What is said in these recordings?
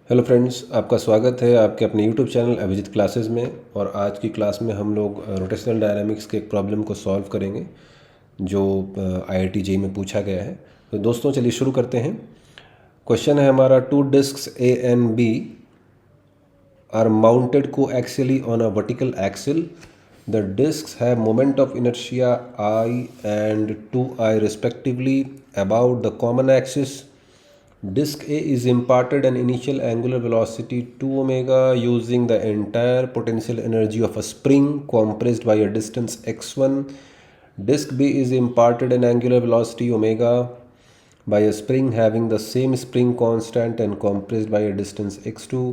Hello friends, आपका स्वागत है आपके अपने यूट्यूब चैनल अभिजीत क्लासेस में। और आज की क्लास में हम लोग रोटेशनल डायनामिक्स के एक प्रॉब्लम को सॉल्व करेंगे जो IIT जेईई में पूछा गया है। तो दोस्तों चलिए शुरू करते हैं। क्वेश्चन है हमारा, two discs A and B are mounted coaxially on a vertical axle. The discs have moment of inertia I and 2I respectively about the common axis. Disk A is imparted an initial angular velocity 2 omega using the entire potential energy of a spring compressed by a distance x1. Disk B is imparted an angular velocity omega by a spring having the same spring constant and compressed by a distance x2.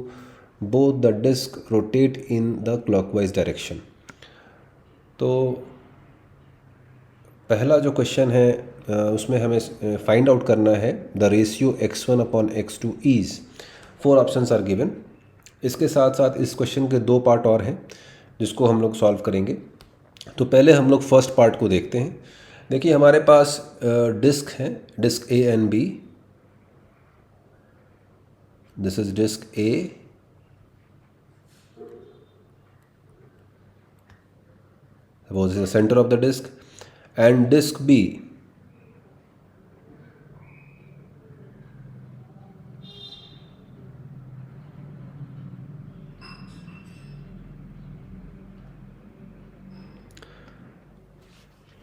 Both the disc rotate in the clockwise direction. तो पहला जो question है उसमें हमें find out करना है the ratio x1 upon x2 इज। 4 options are given. इसके साथ साथ इस क्वेश्चन के 2 पार्ट और हैं जिसको हम लोग सॉल्व करेंगे। तो पहले हम लोग फर्स्ट पार्ट को देखते हैं। देखिए हमारे पास डिस्क है, disc A and B। This is disc A, suppose is the center of the disk, and disk B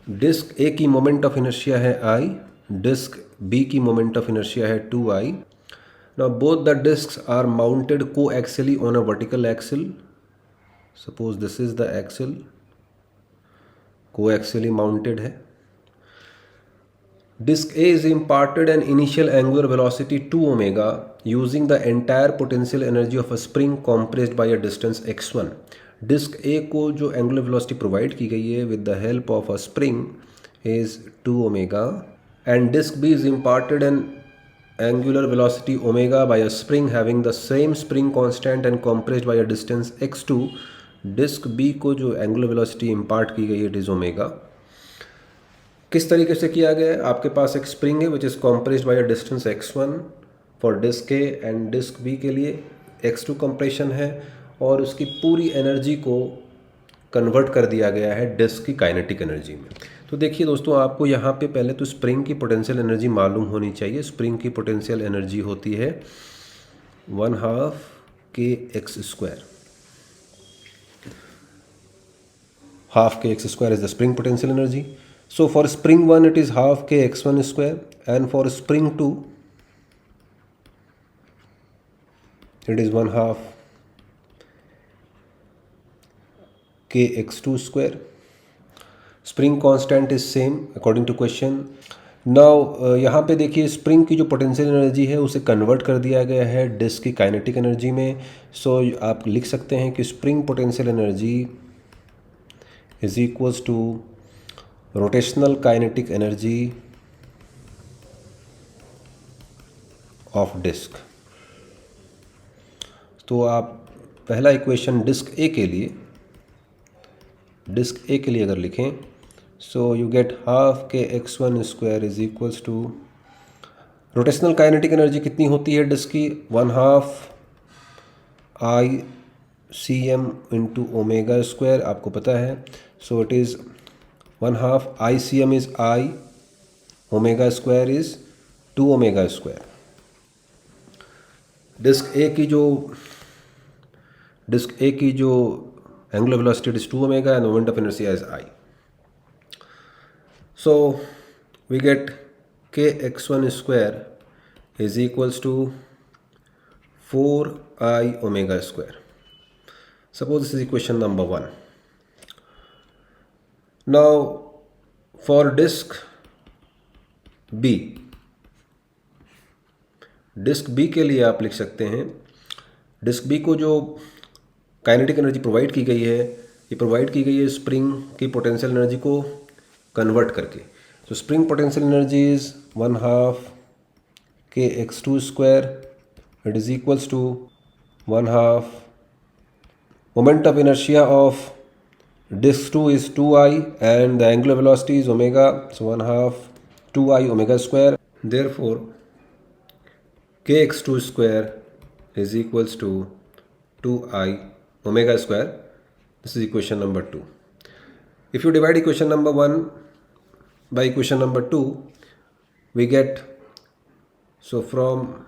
disk A की मोमेंट ऑफ इनर्शिया है I, डिस्क B की मोमेंट ऑफ इनर्शिया है 2I। Now both the disks are mounted coaxially on a vertical axle. Suppose this is the axle, coaxially mounted है। Disk A is imparted an initial angular velocity 2 omega using the entire potential energy of a spring compressed by a distance x1. Disk A को जो angular velocity provide की गई है with the help of a spring is 2 omega, and disk B is imparted an angular velocity omega by a spring having the same spring constant and compressed by a distance x2. Disk B को जो angular velocity impart की गई है it is omega। किस तरीके से किया गया है? आपके पास एक स्प्रिंग है which is compressed by a distance x1 for disc A and disc B के लिए x2 कंप्रेशन है, और उसकी पूरी एनर्जी को कन्वर्ट कर दिया गया है डिस्क की काइनेटिक एनर्जी में। तो देखिए दोस्तों, आपको यहाँ पे पहले तो स्प्रिंग की पोटेंशियल एनर्जी मालूम होनी चाहिए। स्प्रिंग की पोटेंशियल एनर्जी होती है 1/2 kx²। Half kx² is the spring potential energy. So for spring 1 it is 1/2 kx1 square, and for spring 2 it is 1/2 kx2 square. Spring constant is same according to question. Now यहाँ पे देखिए spring की जो potential energy है उसे convert कर दिया गया है डिस्क की काइनेटिक एनर्जी में। सो आप लिख सकते हैं कि spring potential energy is equals to rotational kinetic energy of disc. तो आप पहला इक्वेशन डिस्क ए के लिए अगर लिखें, so you get 1/2 kx1² is equals to rotational kinetic energy कितनी होती है डिस्क की, 1/2 ICM इंटू ओमेगा स्क्वायर, आपको पता है। So it is 1/2 ICM is I, omega square is 2 omega square. Disk A की जो angular velocity is 2 omega and moment of inertia is I. So we get kx1² is equals to 4I omega square. Suppose this is equation number 1. Now for disk B के लिए आप लिख सकते हैं, disc B को जो kinetic energy provide की गई है, ये प्रोवाइड की गई है स्प्रिंग की पोटेंशियल एनर्जी को कन्वर्ट करके। तो spring potential energy is 1/2 kx2² it is equals to 1/2 moment of inertia of disk 2 is 2I and the angular velocity is omega, so 1/2 2I omega square. Therefore kx2 square is equals to 2I omega square. This is equation number 2. If you divide equation number 1 by equation number 2, we get, so from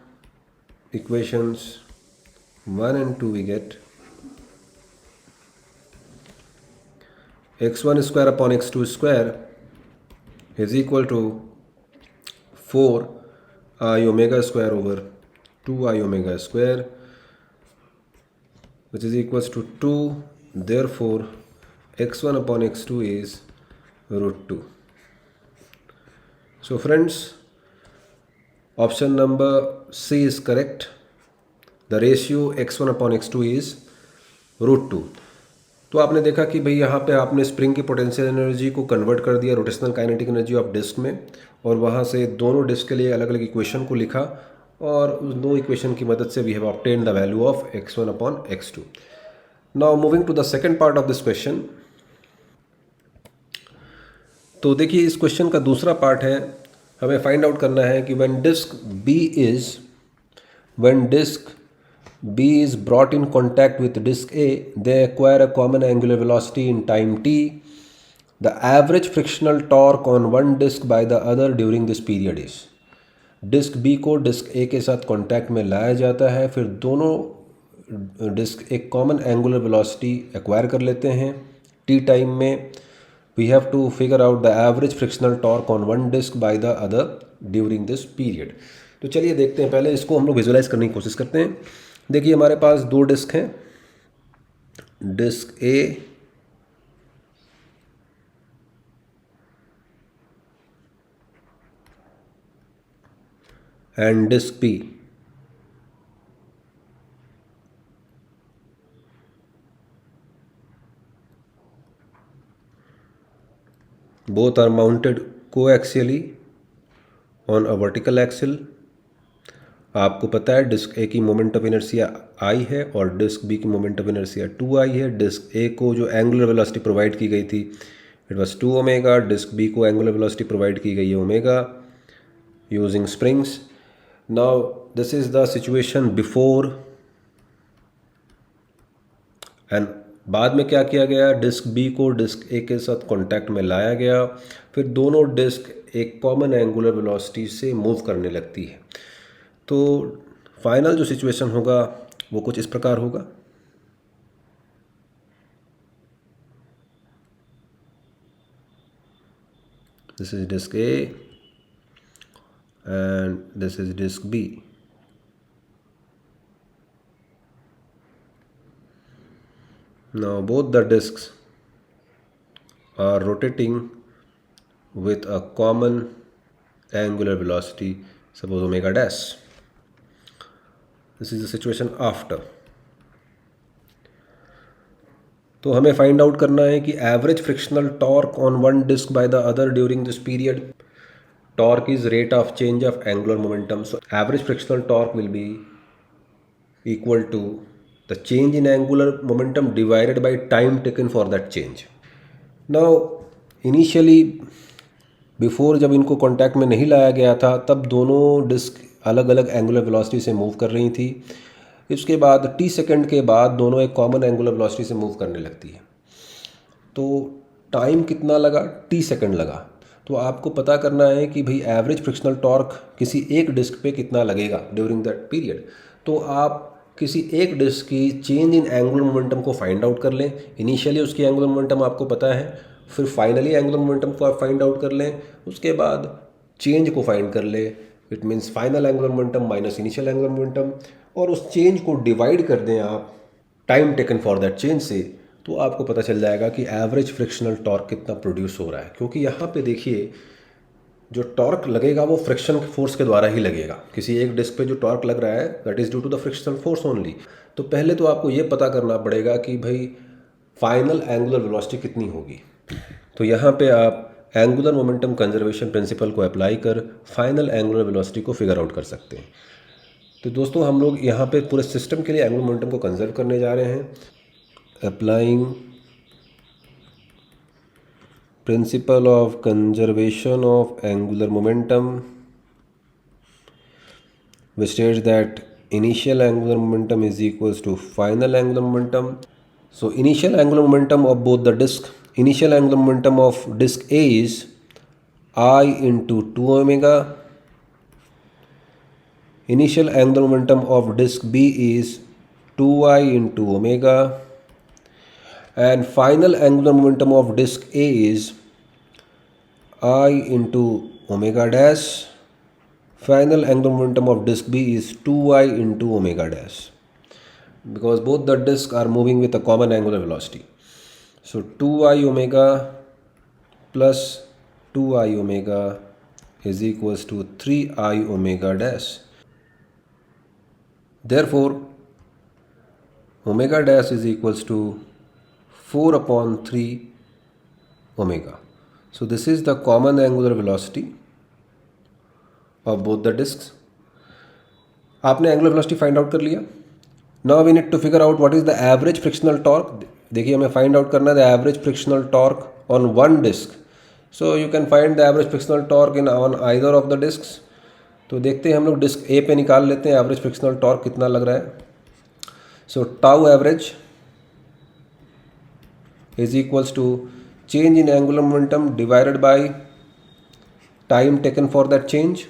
equations 1 and 2 we get x1 square upon x2 square is equal to 4I omega square over 2I omega square, which is equals to 2. Therefore x1 upon x2 is root 2. So friends, option number C is correct. The ratio x1 upon x2 is root 2. तो आपने देखा कि भाई यहाँ पे आपने spring की potential energy को कन्वर्ट कर दिया rotational kinetic energy of disc में, और वहाँ से दोनों डिस्क के लिए अलग अलग इक्वेशन को लिखा, और उस दो इक्वेशन की मदद से we have obtain the value of x1 upon x2. Now moving to the second part of this question. तो देखिए इस क्वेश्चन का दूसरा पार्ट है, हमें फाइंड आउट करना है कि when disk B is brought in contact with disk A, they acquire a common angular velocity in time t. The average frictional torque on one disk by the other during this period is. Disc B को disc A के साथ contact में लाया जाता है, फिर दोनों disc एक कॉमन एंगुलर वेलोसिटी एक्वायर कर लेते हैं t टाइम में. We have to figure out the average frictional torque on one disc by the other during this period. तो चलिए देखते हैं, पहले इसको हम लोग विजुलाइज करने की कोशिश करते हैं. देखिए हमारे पास दो डिस्क हैं, disc A and disc B. Both are mounted coaxially on a vertical axle. आपको पता है डिस्क ए की मोमेंट ऑफ इनर्शिया आई है और डिस्क बी की मोमेंट ऑफ इनर्शिया 2i है. डिस्क ए को जो एंगुलर वेलोसिटी प्रोवाइड की गई थी it was 2 omega. Disc B को एंगुलर वेलोसिटी प्रोवाइड की गई है omega using springs. Now this is the situation before, and बाद में क्या किया गया, डिस्क बी को डिस्क ए के साथ कांटेक्ट में लाया गया, फिर दोनों डिस्क एक कॉमन एंगुलर वेलोसिटी से मूव करने लगती है. तो फाइनल जो सिचुएशन होगा वो कुछ इस प्रकार होगा. This is disc A and this is disc B. Now both the disks are rotating with a common angular velocity, suppose omega dash. This is the situation after. तो हमें फाइंड आउट करना है कि average frictional torque on one disc by the other during this period. Torque is rate of change of angular momentum. So average frictional torque will be equal to the change in angular momentum divided by time taken for that change. Now initially before जब इनको contact में नहीं लाया गया था तब दोनों disc अलग अलग एंगुलर वेलोसिटी से मूव कर रही थी. इसके बाद t सेकेंड के बाद दोनों एक कॉमन एंगुलर वेलोसिटी से मूव करने लगती है. तो टाइम कितना लगा, t सेकेंड लगा. तो आपको पता करना है कि भाई एवरेज फ्रिक्शनल टॉर्क किसी एक डिस्क पे कितना लगेगा ड्यूरिंग दैट पीरियड. तो आप किसी एक डिस्क की चेंज इन एंगुलर मोमेंटम को फाइंड आउट कर लें. इनिशियली उसकी एंगुलर मोमेंटम आपको पता है, फिर फाइनली एंगुलर मोमेंटम को आप फाइंड आउट कर लें, उसके बाद चेंज को फाइंड कर लें. It means final angular momentum minus initial angular momentum, और उस चेंज को डिवाइड कर दें आप time taken for that change से, तो आपको पता चल जाएगा कि एवरेज फ्रिक्शनल टॉर्क कितना प्रोड्यूस हो रहा है. क्योंकि यहाँ पे देखिए जो टॉर्क लगेगा वो फ्रिक्शन फोर्स के द्वारा ही लगेगा. किसी एक डिस्क पे जो टॉर्क लग रहा है that is due to the frictional force only. तो पहले तो आपको ये पता करना पड़ेगा कि भाई फाइनल एंगुलर वेलोसिटी कितनी होगी. तो यहाँ पे आप एंगुलर मोमेंटम कंजर्वेशन प्रिंसिपल को अप्लाई कर फाइनल एंगुलर वेलोसिटी को फिगर आउट कर सकते हैं. तो दोस्तों हम लोग यहाँ पे पूरे सिस्टम के लिए एंगुलर मोमेंटम को कंजर्व करने जा रहे हैं. Applying principle of conservation of angular momentum, which states that initial angular momentum is equals to final angular momentum. So initial angular momentum of both the disk, initial angular momentum of disk A is I into 2 omega. Initial angular momentum of disk B is 2I into omega, and final angular momentum of disk A is I into omega dash. Final angular momentum of disk B is 2I into omega dash, because both the disks are moving with a common angular velocity. So 2I omega plus 2I omega is equals to 3I omega dash. Therefore, omega dash is equals to 4 upon 3 omega. So this is the common angular velocity of both the disks. आपने angular velocity find out कर लिया. Now we need to figure out what is the average frictional torque. देखिए हमें find out करना है the average frictional torque on one disc. So you can find the average frictional torque in on either of the discs. तो देखते हैं हम लोग disc ए पे निकाल लेते हैं एवरेज फ्रिक्शनल टॉर्क कितना लग रहा है. सो tau average is equals to change in angular momentum divided by time taken for that change.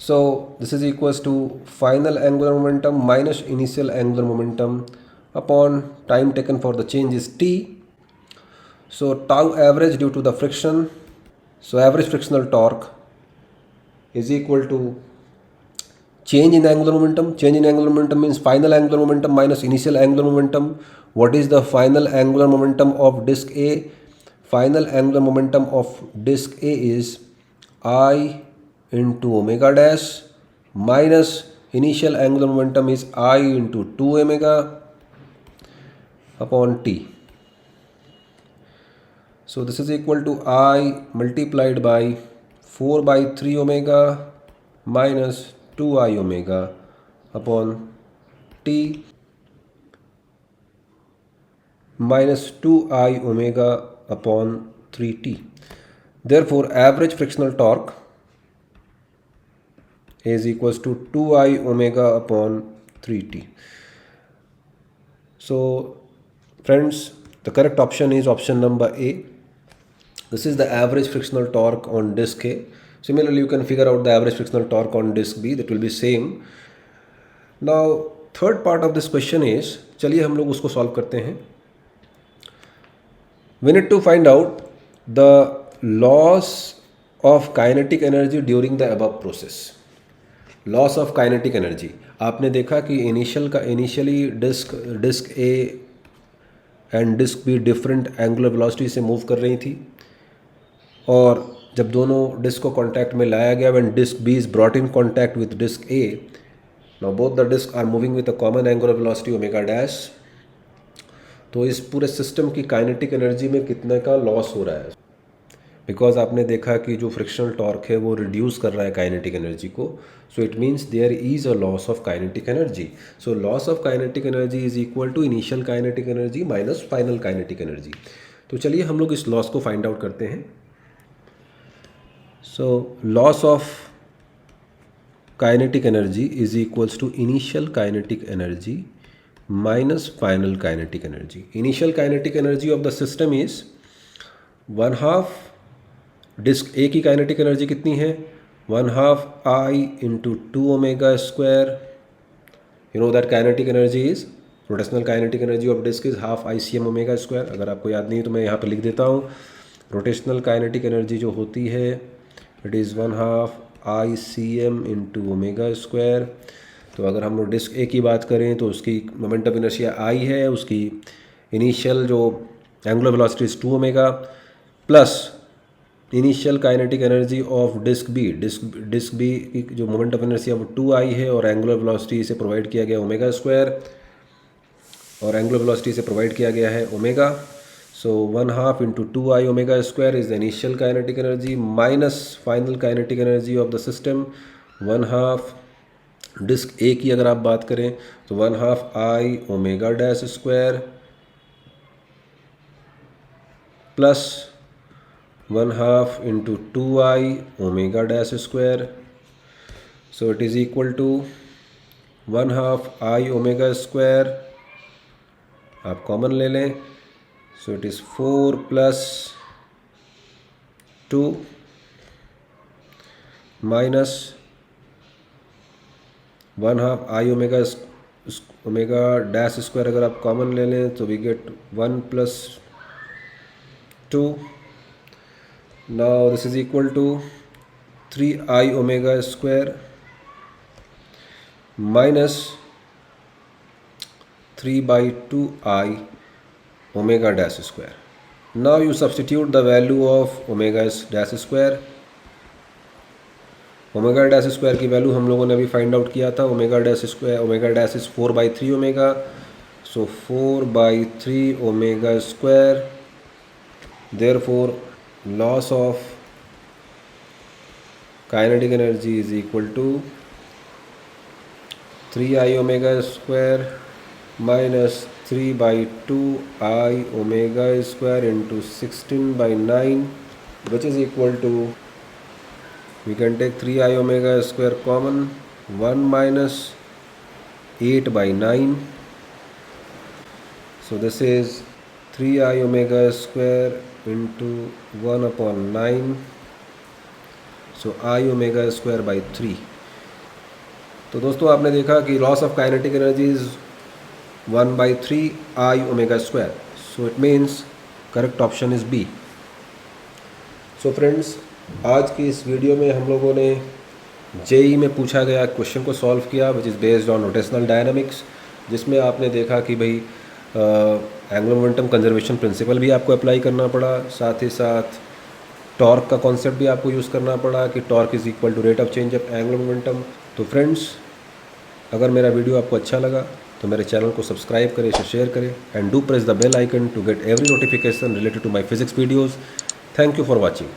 So this is equals to final angular momentum minus initial angular momentum upon time taken for the change is t. So tau average due to the friction, so average frictional torque is equal to change in angular momentum. Change in angular momentum means final angular momentum minus initial angular momentum. What is the final angular momentum of disk A? Final angular momentum of disk A is I into omega dash minus initial angular momentum is I into 2 omega upon t. So this is equal to I multiplied by 4 by 3 omega minus 2I omega upon t minus 2I omega upon 3t. Therefore, average frictional torque is equals to 2I omega upon 3t. So, friends, the correct option is option number A. This is the average frictional torque on disk A. Similarly, you can figure out the average frictional torque on disk B. That will be same. Now, third part of this question is, चलिए हम लोग उसको solve करते हैं. We need to find out the loss of kinetic energy during the above process. Loss of kinetic energy. आपने देखा कि initially disc A and disc B different angular velocity से मूव कर रही थी, और जब दोनों डिस्क को कॉन्टैक्ट में लाया गया, when disc B is brought in contact with disc A, now both the disc are moving with a common angular velocity omega dash. तो इस पूरे सिस्टम की काइनेटिक एनर्जी में कितने का लॉस हो रहा है, बिकॉज आपने देखा कि जो फ्रिक्शनल टॉर्क है वो रिड्यूस कर रहा है काइनेटिक एनर्जी को. So it means there is a loss of kinetic energy. So loss of kinetic energy is equal to initial kinetic energy minus final kinetic energy. तो चलिए हम लोग इस लॉस को फाइंड आउट करते हैं. So loss of kinetic energy is equals to initial kinetic energy minus final kinetic energy. Initial kinetic energy of the system is 1/2 disc A की kinetic energy कितनी है, 1/2 I into 2 omega square. You know that kinetic energy is, rotational kinetic energy of disk is half ICM omega square. अगर आपको याद नहीं है तो मैं यहाँ पर लिख देता हूँ. रोटेशनल काइनेटिक एनर्जी जो होती है it is 1/2 ICM into omega square. तो अगर हम लोग डिस्क ए की बात करें तो उसकी मोमेंट ऑफ इनर्शिया आई है, उसकी इनिशियल जो angular velocity is 2 omega plus initial kinetic energy of disc B. Disc B की जो मोमेंट ऑफ इनर्शिया वो 2I है, और एंगुलर वेलोसिटी इसे प्रोवाइड किया गया ओमेगा स्क्वायर, और एंगुलर वेलोसिटी इसे प्रोवाइड किया गया है omega. So 1/2 into 2I omega square is the initial kinetic energy minus final kinetic energy of the system. 1/2 disc A की अगर आप बात करें तो 1/2 I omega dash square plus 1/2 into 2I omega dash square. So it is equal to 1/2 I omega square आप common ले लें, so it is 4 + 2 minus 1/2 I omega dash square अगर आप कॉमन ले लें तो we get 1 + 2. Now this is equal to 3i omega square minus 3/2i omega dash square. Now you substitute the value of omega dash square. Omega dash square की value हम लोगों ने अभी फाइंड आउट किया था. Omega dash is 4/3 omega, so 4/3 omega square. Therefore loss of kinetic energy is equal to 3i omega square minus 3/2i omega square into 16/9, which is equal to, we can take 3i omega square common, 1 minus 8/9. So this is 3i omega square into 1/9. So I omega square by 3. तो दोस्तों आपने देखा कि loss of kinetic energy is 1/3 I omega square. So it means correct option is B. So friends, आज की इस video में हम लोगों ने जेई में पूछा गया क्वेश्चन को सॉल्व किया, which is based on rotational dynamics, जिसमें आपने देखा कि भाई एंगुलर मोमेंटम कंजर्वेशन प्रिंसिपल भी आपको अप्लाई करना पड़ा, साथ ही साथ टॉर्क का कॉन्सेप्ट भी आपको यूज़ करना पड़ा कि torque is equal to rate of change of angular momentum. तो फ्रेंड्स, अगर मेरा वीडियो आपको अच्छा लगा तो मेरे चैनल को सब्सक्राइब करें, इसे शेयर करें, and do press the bell icon to get every notification related to my physics videos. Thank you for watching.